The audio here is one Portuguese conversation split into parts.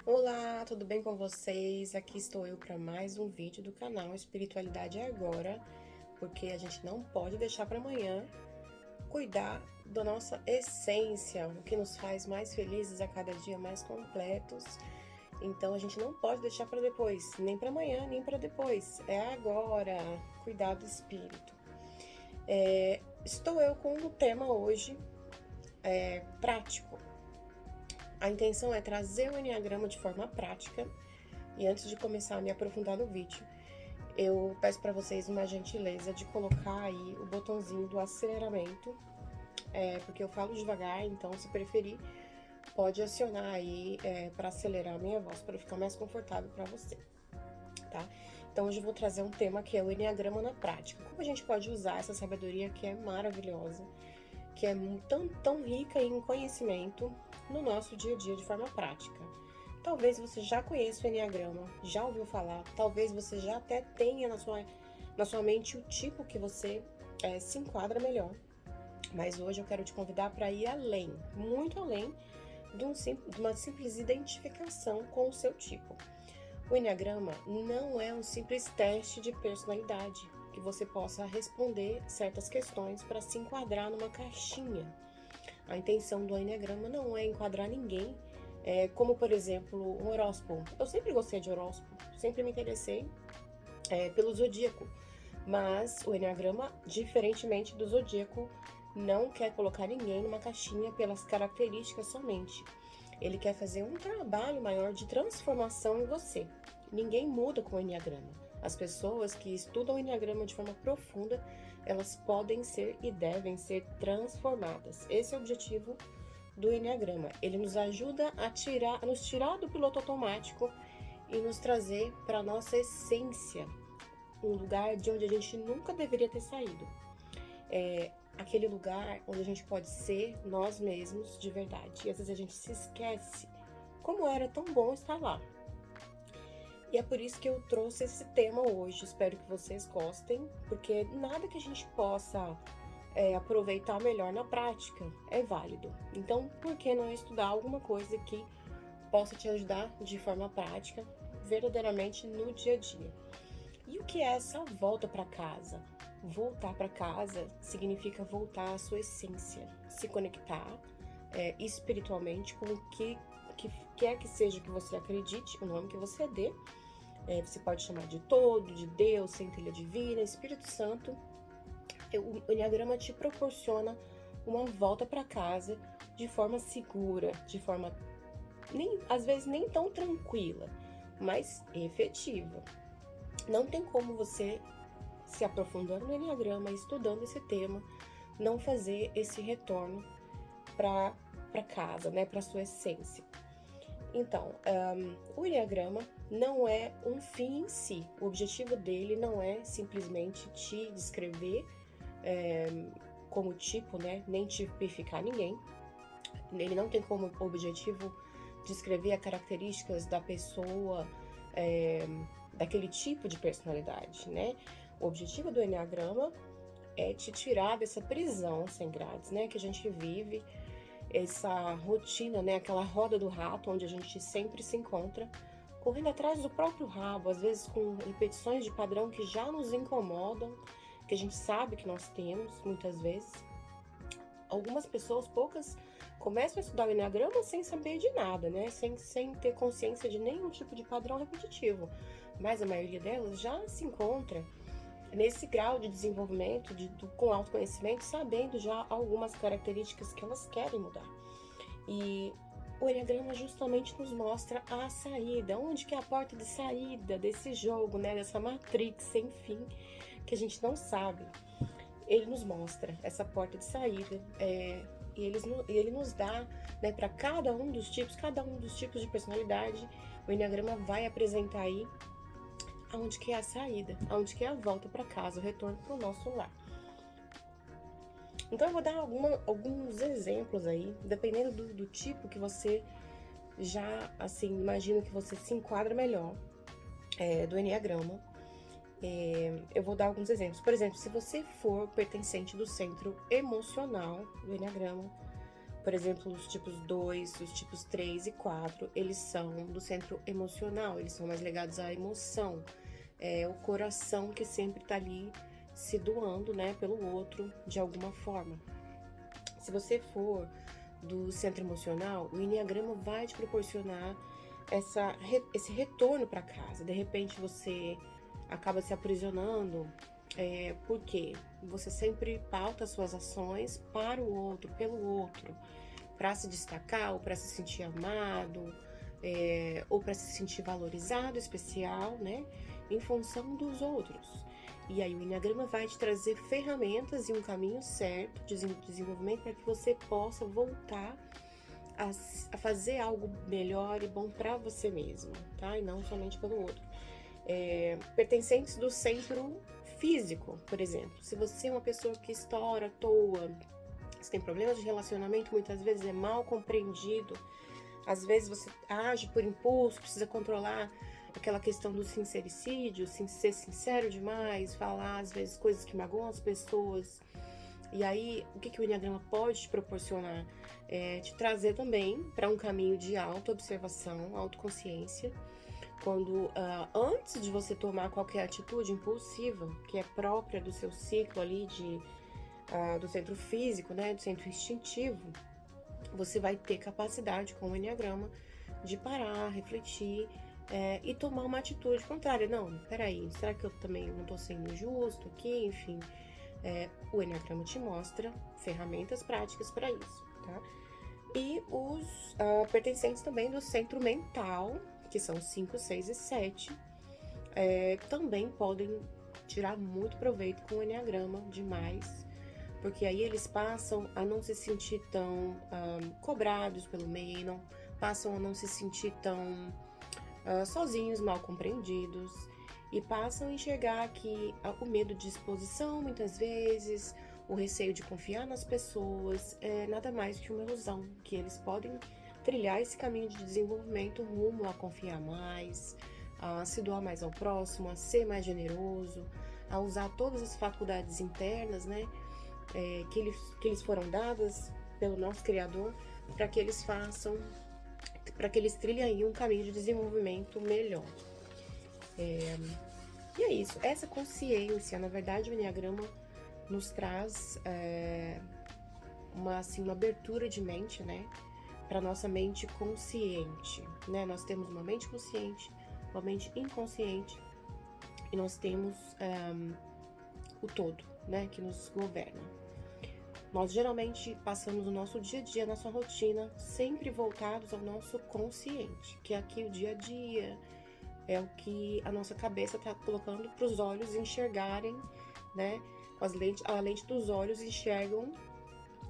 Olá, tudo bem com vocês? Aqui estou eu para mais um vídeo do canal Espiritualidade é Agora, porque a gente não pode deixar para amanhã cuidar da nossa essência, o que nos faz mais felizes a cada dia mais completos. Então a gente não pode deixar para depois, nem para amanhã, nem para depois. É agora, cuidar do espírito. Estou eu com o tema hoje prático. A intenção é trazer o Enneagrama de forma prática. E antes de começar a me aprofundar no vídeo, eu peço para vocês uma gentileza de colocar aí o botãozinho do aceleramento, porque eu falo devagar, então se preferir, pode acionar aí para acelerar a minha voz, para ficar mais confortável para você, tá? Então hoje eu vou trazer um tema que é o Enneagrama na prática. Como a gente pode usar essa sabedoria que é maravilhosa, que é tão rica em conhecimento no nosso dia a dia de forma prática. Talvez você já conheça o Enneagrama, já ouviu falar, talvez você já até tenha na sua mente o tipo que você se enquadra melhor. Mas hoje eu quero te convidar para ir além, muito além de uma simples identificação com o seu tipo. O Enneagrama não é um simples teste de personalidade que você possa responder certas questões para se enquadrar numa caixinha. A intenção do Enneagrama não é enquadrar ninguém, como por exemplo um horóscopo. Eu sempre gostei de horóscopo, sempre me interessei pelo zodíaco, mas o Enneagrama, diferentemente do zodíaco, não quer colocar ninguém numa caixinha pelas características somente. Ele quer fazer um trabalho maior de transformação em você. Ninguém muda com o Enneagrama. As pessoas que estudam o Enneagrama de forma profunda, elas podem ser e devem ser transformadas. Esse é o objetivo do Enneagrama. Ele nos ajuda a nos tirar do piloto automático e nos trazer para a nossa essência, um lugar de onde a gente nunca deveria ter saído. Aquele lugar onde a gente pode ser nós mesmos de verdade. E às vezes a gente se esquece como era tão bom estar lá. E é por isso que eu trouxe esse tema hoje. Espero que vocês gostem, porque nada que a gente possa aproveitar melhor na prática é válido. Então, por que não estudar alguma coisa que possa te ajudar de forma prática, verdadeiramente no dia a dia? E o que é essa volta para casa? Voltar para casa significa voltar à sua essência, se conectar espiritualmente com o que quer que seja que você acredite, o nome que você dê. Você pode chamar de todo, de Deus, centelha divina, Espírito Santo. O Enneagrama te proporciona uma volta para casa de forma segura, de forma às vezes nem tão tranquila, mas efetiva. Não tem como você, se aprofundando no Enneagrama, estudando esse tema, não fazer esse retorno para casa, né, para sua essência. Então, o Enneagrama não é um fim em si. O objetivo dele não é simplesmente te descrever como tipo, né, nem tipificar ninguém. Ele não tem como objetivo descrever as características da pessoa, daquele tipo de personalidade, né? O objetivo do Enneagrama é te tirar dessa prisão sem grades, né, que a gente vive, essa rotina, né, aquela roda do rato onde a gente sempre se encontra, correndo atrás do próprio rabo, às vezes com repetições de padrão que já nos incomodam, que a gente sabe que nós temos muitas vezes. Algumas pessoas, poucas, começam a estudar o Enneagrama sem saber de nada, né? Sem ter consciência de nenhum tipo de padrão repetitivo. Mas a maioria delas já se encontra nesse grau de desenvolvimento, com autoconhecimento, sabendo já algumas características que elas querem mudar. E o Enneagrama justamente nos mostra a saída, onde que é a porta de saída desse jogo, né? Dessa matrix sem fim, que a gente não sabe. Ele nos mostra essa porta de saída, e ele nos dá, né, para cada um dos tipos de personalidade, o Enneagrama vai apresentar aí aonde que é a saída, aonde que é a volta para casa, o retorno para o nosso lar. Então eu vou dar alguns exemplos aí, dependendo do tipo que você já, assim, imagina que você se enquadra melhor do Enneagrama. Eu vou dar alguns exemplos. Por exemplo, se você for pertencente do centro emocional do Enneagrama, Por exemplo, os tipos 2, os tipos 3 e 4, eles são do centro emocional, eles são mais ligados à emoção. É o coração que sempre tá ali se doando, né, pelo outro de alguma forma. Se você for do centro emocional, o enneagrama vai te proporcionar esse retorno para casa. De repente você acaba se aprisionando, porque você sempre pauta suas ações para o outro, pelo outro, para se destacar ou para se sentir amado, ou para se sentir valorizado, especial, né, em função dos outros. E aí o enneagrama vai te trazer ferramentas e um caminho certo de desenvolvimento para que você possa voltar a fazer algo melhor e bom para você mesmo, tá? E não somente pelo outro. Pertencentes do centro físico, por exemplo. Se você é uma pessoa que estoura à toa, você tem problemas de relacionamento, muitas vezes é mal compreendido, às vezes você age por impulso, precisa controlar aquela questão do sincericídio, ser sincero demais, falar às vezes coisas que magoam as pessoas. E aí, o que o enneagrama pode te proporcionar? Te trazer também para um caminho de autoobservação, autoconsciência, quando antes de você tomar qualquer atitude impulsiva, que é própria do seu ciclo ali do centro físico, né, do centro instintivo, você vai ter capacidade com o enneagrama de parar, refletir e tomar uma atitude contrária. Não, peraí, será que eu também não estou sendo justo aqui? Enfim, o enneagrama te mostra ferramentas práticas para isso, tá? E os pertencentes também do centro mental, que são 5, 6 e 7, também podem tirar muito proveito com o enneagrama demais, porque aí eles passam a não se sentir tão cobrados pelo meio, passam a não se sentir tão sozinhos, mal compreendidos, e passam a enxergar que o medo de exposição, muitas vezes, o receio de confiar nas pessoas, é nada mais que uma ilusão, que eles podem trilhar esse caminho de desenvolvimento rumo a confiar mais, a se doar mais ao próximo, a ser mais generoso, a usar todas as faculdades internas, né, que eles foram dadas pelo nosso Criador, para que eles trilhem aí um caminho de desenvolvimento melhor. E é isso, essa consciência, na verdade, o enneagrama nos traz uma abertura de mente, né, para nossa mente consciente, né? Nós temos uma mente consciente, uma mente inconsciente, e nós temos o todo, né, que nos governa. Nós geralmente passamos o nosso dia a dia, nossa rotina, sempre voltados ao nosso consciente, que é aqui o dia a dia, é o que a nossa cabeça está colocando para os olhos enxergarem, né? A lente dos olhos enxergam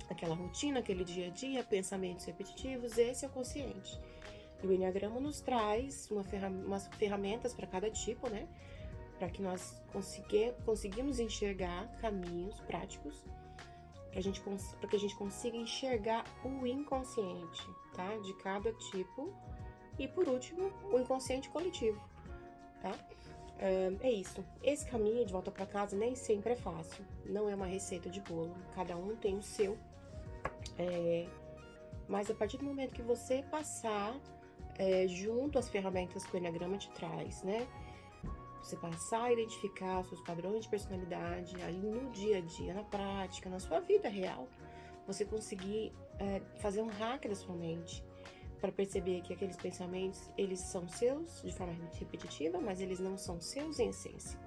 aquela rotina, aquele dia a dia, pensamentos repetitivos, esse é o consciente. E o enneagrama nos traz umas ferramentas para cada tipo, né? Para que nós conseguimos enxergar caminhos práticos, para que a gente consiga enxergar o inconsciente, tá? De cada tipo. E por último, o inconsciente coletivo, tá? É isso. Esse caminho de volta para casa nem sempre é fácil. Não é uma receita de bolo. Cada um tem o seu. Mas a partir do momento que você passar junto às ferramentas que o enneagrama te traz, né? Você passar a identificar os seus padrões de personalidade ali no dia a dia, na prática, na sua vida real, você conseguir fazer um hack da sua mente para perceber que aqueles pensamentos, eles são seus de forma repetitiva, mas eles não são seus em essência.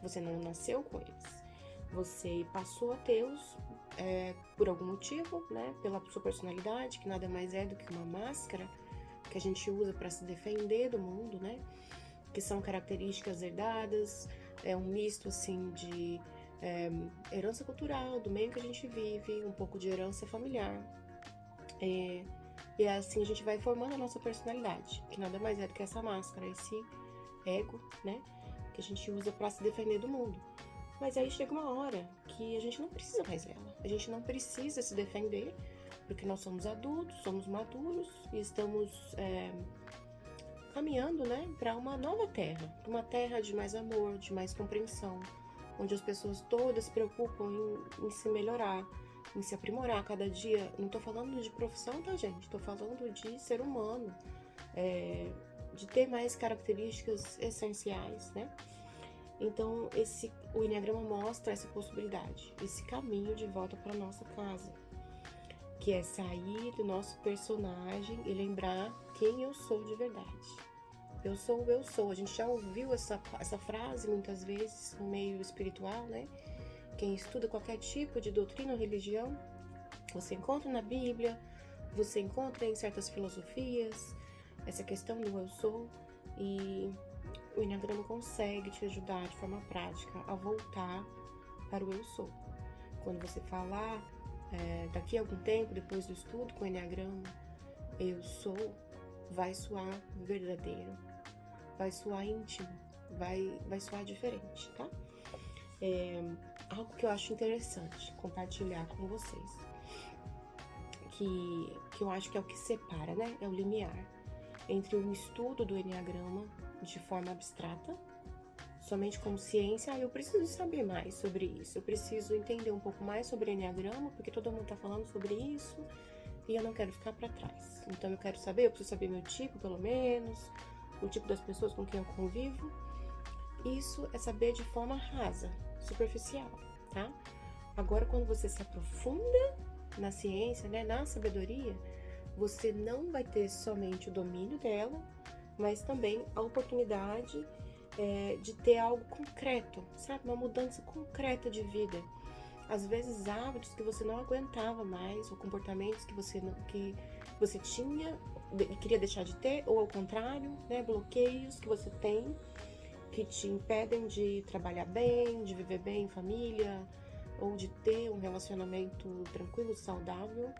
Você não nasceu com eles. Você passou a tê-los por algum motivo, né? Pela sua personalidade, que nada mais é do que uma máscara que a gente usa para se defender do mundo, né? Que são características herdadas, é um misto assim de herança cultural, do meio que a gente vive, um pouco de herança familiar. E assim a gente vai formando a nossa personalidade, que nada mais é do que essa máscara, esse ego, né? Que a gente usa para se defender do mundo. Mas aí chega uma hora que a gente não precisa mais dela. A gente não precisa se defender, porque nós somos adultos, somos maduros e estamos caminhando, né, para uma nova terra, uma terra de mais amor, de mais compreensão, onde as pessoas todas se preocupam em se melhorar, em se aprimorar a cada dia. Não tô falando de profissão, tá, gente? Tô falando de ser humano, de ter mais características essenciais, né? Então, o Enneagrama mostra essa possibilidade, esse caminho de volta para nossa casa, que é sair do nosso personagem e lembrar quem eu sou de verdade. Eu sou o eu sou. A gente já ouviu essa frase muitas vezes no meio espiritual, né? Quem estuda qualquer tipo de doutrina ou religião, você encontra na Bíblia, você encontra em certas filosofias, essa questão do eu sou, e o Enneagrama consegue te ajudar de forma prática a voltar para o eu sou. Quando você falar, daqui a algum tempo, depois do estudo com o Enneagrama, eu sou, vai soar verdadeiro, vai soar íntimo, vai soar diferente, tá? Algo que eu acho interessante compartilhar com vocês, que eu acho que é o que separa, né? É o limiar entre o estudo do Enneagrama de forma abstrata, somente como ciência. Eu preciso saber mais sobre isso, eu preciso entender um pouco mais sobre Enneagrama, porque todo mundo tá falando sobre isso e eu não quero ficar para trás. Então eu preciso saber meu tipo, pelo menos, o tipo das pessoas com quem eu convivo. Isso é saber de forma rasa, superficial, tá? Agora, quando você se aprofunda na ciência, né, na sabedoria, você não vai ter somente o domínio dela, mas também a oportunidade de ter algo concreto, sabe? Uma mudança concreta de vida. Às vezes, hábitos que você não aguentava mais, ou comportamentos que você tinha e queria deixar de ter, ou ao contrário, né? Bloqueios que você tem que te impedem de trabalhar bem, de viver bem em família, ou de ter um relacionamento tranquilo, saudável.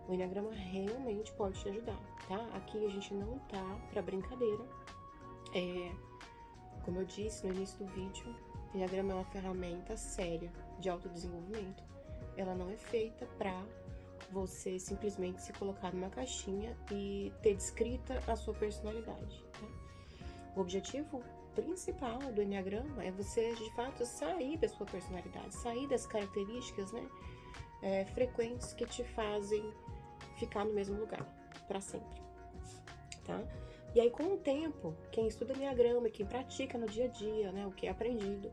O Enneagrama realmente pode te ajudar, tá? Aqui a gente não tá pra brincadeira. Como eu disse no início do vídeo, o Enneagrama é uma ferramenta séria de autodesenvolvimento. Ela não é feita pra você simplesmente se colocar numa caixinha e ter descrita a sua personalidade, tá? O objetivo principal do Enneagrama é você, de fato, sair da sua personalidade, sair das características, né, frequentes que te fazem ficar no mesmo lugar para sempre, tá? E aí, com o tempo, quem estuda Enneagrama, quem pratica no dia a dia, né, o que é aprendido,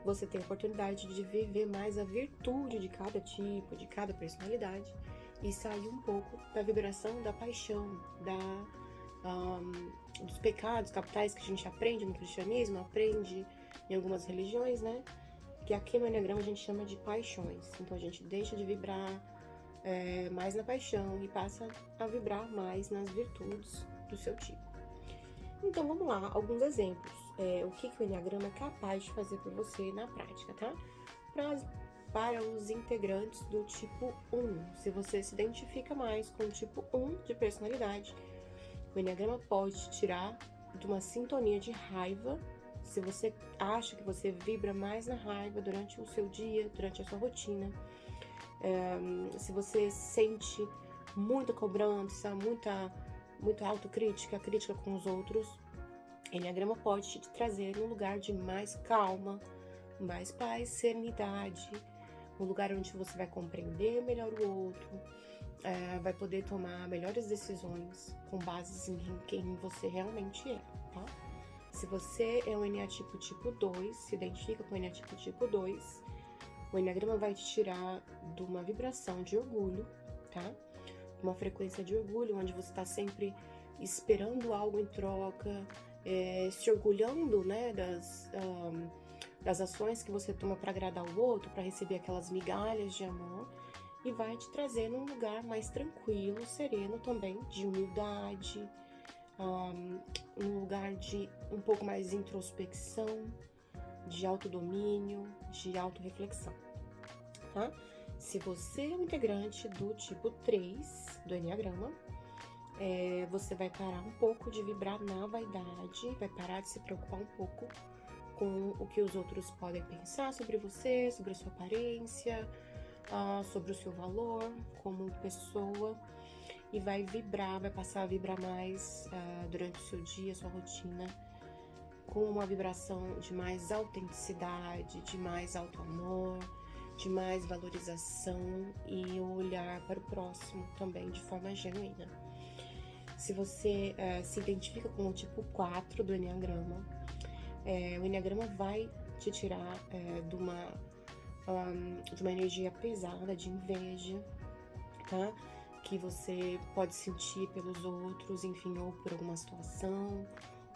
você tem a oportunidade de viver mais a virtude de cada tipo, de cada personalidade, e sair um pouco da vibração da paixão, dos pecados capitais que a gente aprende no cristianismo, aprende em algumas religiões, né? Que aqui no Enneagrama a gente chama de paixões. Então a gente deixa de vibrar mais na paixão e passa a vibrar mais nas virtudes do seu tipo. Então vamos lá, alguns exemplos. O que o Enneagrama é capaz de fazer por você na prática, tá? Para os integrantes do tipo 1, se você se identifica mais com o tipo 1 de personalidade, o Enneagrama pode te tirar de uma sintonia de raiva. Se você acha que você vibra mais na raiva durante o seu dia, durante a sua rotina, se você sente muita cobrança, muita autocrítica, crítica com os outros, o Enneagrama pode te trazer um lugar de mais calma, mais paz, serenidade, um lugar onde você vai compreender melhor o outro, vai poder tomar melhores decisões com base em quem você realmente é, tá? Se você é um eneatipo tipo 2, se identifica com o eneatipo tipo 2, o Enneagrama vai te tirar de uma vibração de orgulho, tá? Uma frequência de orgulho, onde você está sempre esperando algo em troca, se orgulhando, né, das ações que você toma para agradar o outro, para receber aquelas migalhas de amor, e vai te trazer num lugar mais tranquilo, sereno também, de humildade, num lugar de um pouco mais de introspecção, de autodomínio, de autorreflexão, tá? Se você é um integrante do tipo 3 do Enneagrama, você vai parar um pouco de vibrar na vaidade, vai parar de se preocupar um pouco com o que os outros podem pensar sobre você, sobre a sua aparência, sobre o seu valor como pessoa, e vai passar a vibrar mais durante o seu dia, sua rotina, com uma vibração de mais autenticidade, de mais auto-amor, de mais valorização e olhar para o próximo também de forma genuína. Se você se identifica com o tipo 4 do Enneagrama, o Enneagrama vai te tirar de uma energia pesada, de inveja, tá? Que você pode sentir pelos outros, enfim, ou por alguma situação,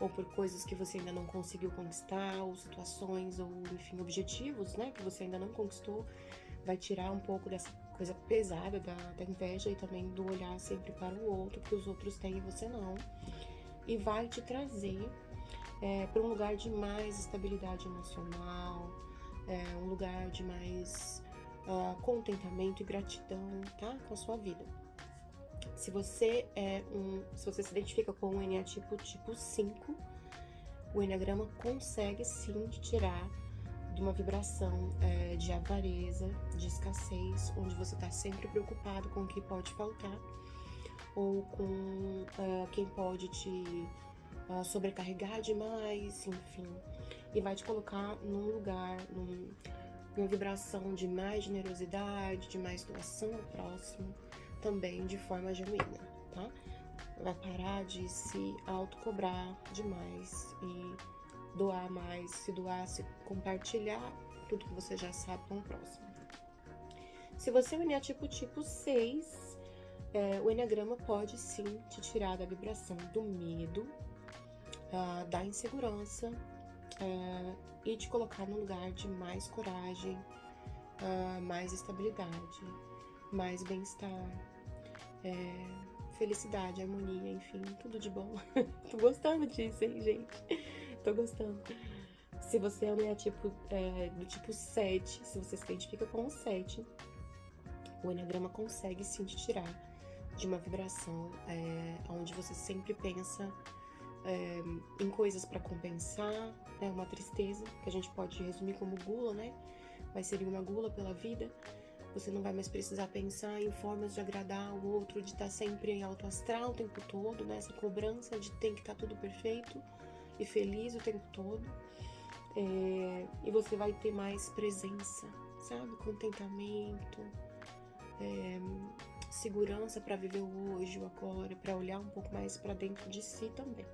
ou por coisas que você ainda não conseguiu conquistar, ou situações, ou enfim, objetivos, né, que você ainda não conquistou. Vai tirar um pouco dessa coisa pesada da inveja e também do olhar sempre para o outro, que os outros têm e você não. E vai te trazer para um lugar de mais estabilidade emocional, um lugar de mais contentamento e gratidão, tá? Com a sua vida. Se você se identifica com o Enneatipo tipo 5, o Enneagrama consegue sim te tirar de uma vibração de avareza, de escassez, onde você está sempre preocupado com o que pode faltar ou com quem pode te sobrecarregar demais, enfim, e vai te colocar num lugar, numa vibração de mais generosidade, de mais doação ao próximo, também de forma genuína, tá? Vai parar de se autocobrar demais e doar mais, se doar, se compartilhar tudo que você já sabe com o próximo. Se você é o Enneatipo tipo 6, o Enneagrama pode sim te tirar da vibração do medo, da insegurança e te colocar num lugar de mais coragem, mais estabilidade, mais bem-estar, felicidade, harmonia, enfim, tudo de bom. Tô gostando disso, hein, gente? Tô gostando. Se você é o Enneatipo do tipo 7, se você se identifica com o 7, o Enneagrama consegue sim te tirar de uma vibração onde você sempre pensa em coisas para compensar, uma tristeza, que a gente pode resumir como gula, né? Mas seria uma gula pela vida. Você não vai mais precisar pensar em formas de agradar o outro, de estar sempre em alto astral o tempo todo, né? Essa cobrança de tem que estar tudo perfeito e feliz o tempo todo. E você vai ter mais presença, sabe? Contentamento, segurança para viver o hoje, o agora, para olhar um pouco mais para dentro de si também.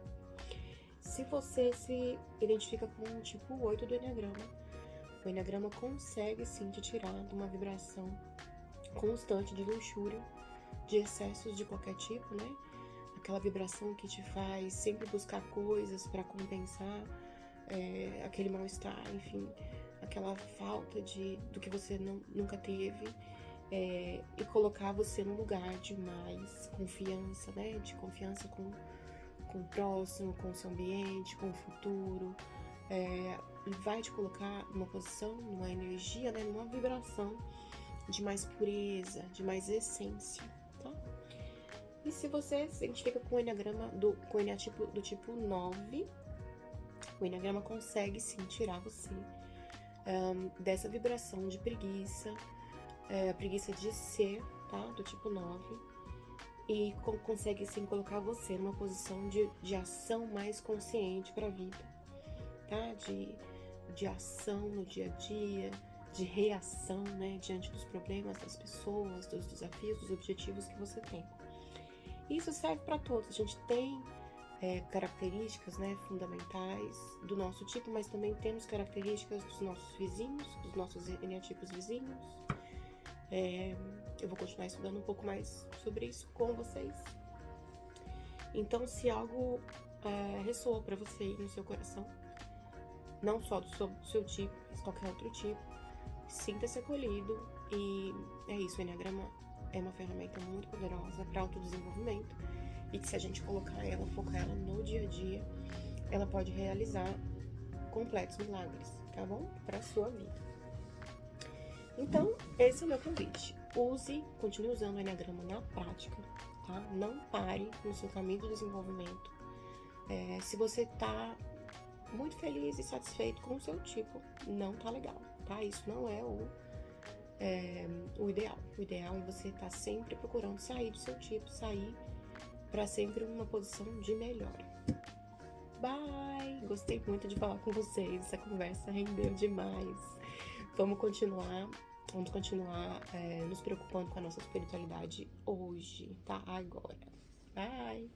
Se você se identifica com o tipo 8 do Enneagrama, o Enneagrama consegue sim te tirar de uma vibração constante de luxúria, de excessos de qualquer tipo, né? Aquela vibração que te faz sempre buscar coisas para compensar aquele mal-estar, enfim, aquela falta do que você nunca teve, e colocar você num lugar de mais confiança, né? De confiança com o próximo, com o seu ambiente, com o futuro. E vai te colocar numa posição, numa energia, né, numa vibração de mais pureza, de mais essência, tá? E se você se identifica com o Enneagrama com o Enneatipo do tipo 9, o Enneagrama consegue sim tirar você dessa vibração de preguiça, a preguiça de ser, tá? Do tipo 9, e consegue sim colocar você numa posição de ação mais consciente para a vida, tá? De ação no dia a dia, de reação, né, diante dos problemas das pessoas, dos desafios, dos objetivos que você tem. Isso serve para todos. A gente tem características, né, fundamentais do nosso tipo, mas também temos características dos nossos vizinhos, dos nossos eneatipos vizinhos. Eu vou continuar estudando um pouco mais sobre isso com vocês. Então, se algo ressoa para você aí no seu coração, não só do seu tipo, mas qualquer outro tipo, sinta-se acolhido. E é isso, o Enneagrama é uma ferramenta muito poderosa para autodesenvolvimento e que, se a gente colocar ela, focar ela no dia a dia, ela pode realizar completos milagres, tá bom? Para a sua vida. Então, esse é o meu convite. Continue usando o Enneagrama na prática, tá? Não pare no seu caminho do desenvolvimento. Se você tá muito feliz e satisfeito com o seu tipo, não tá legal, tá? Isso não é o ideal. O ideal é você estar sempre procurando sair do seu tipo, sair para sempre uma posição de melhora. Bye! Gostei muito de falar com vocês, essa conversa rendeu demais. Vamos continuar Vamos continuar nos preocupando com a nossa espiritualidade hoje, tá? Agora. Bye!